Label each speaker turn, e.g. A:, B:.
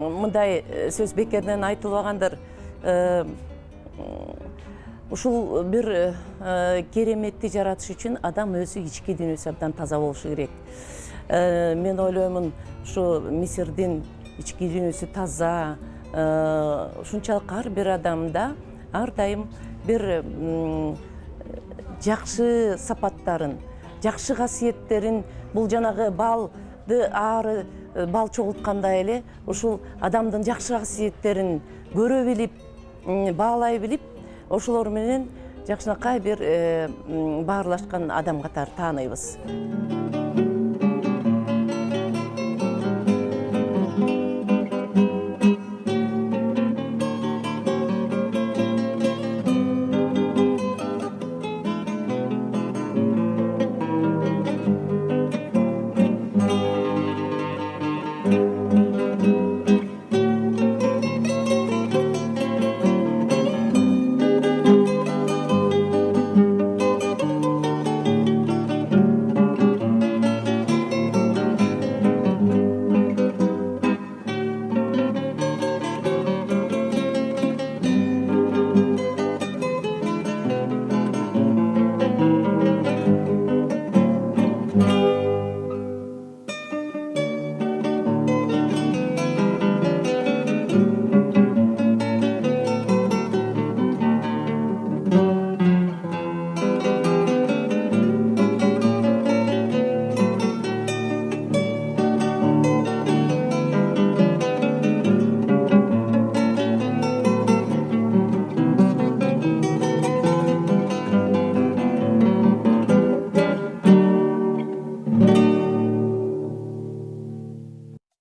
A: Мындай сөз бекерден айтылбагандыр. Ушул бир кереметти жаратыш үчүн адам өзү ички дүйнөсү абдан таза болушу керек. Мен ойлоймун, ушу Мисирдин ички дүйнөсү таза, ушунчалык ар бир адамда ар дайым бир жакшы сапаттарын, жакшы касиеттерин, бул жанагы балды ары бал чогулткандай эле ушул адамдын жакшы касиеттерин көрө билип, баалай билип, ошолор менен жакшынакай бир баарлашкан адам катары тааныйбыз.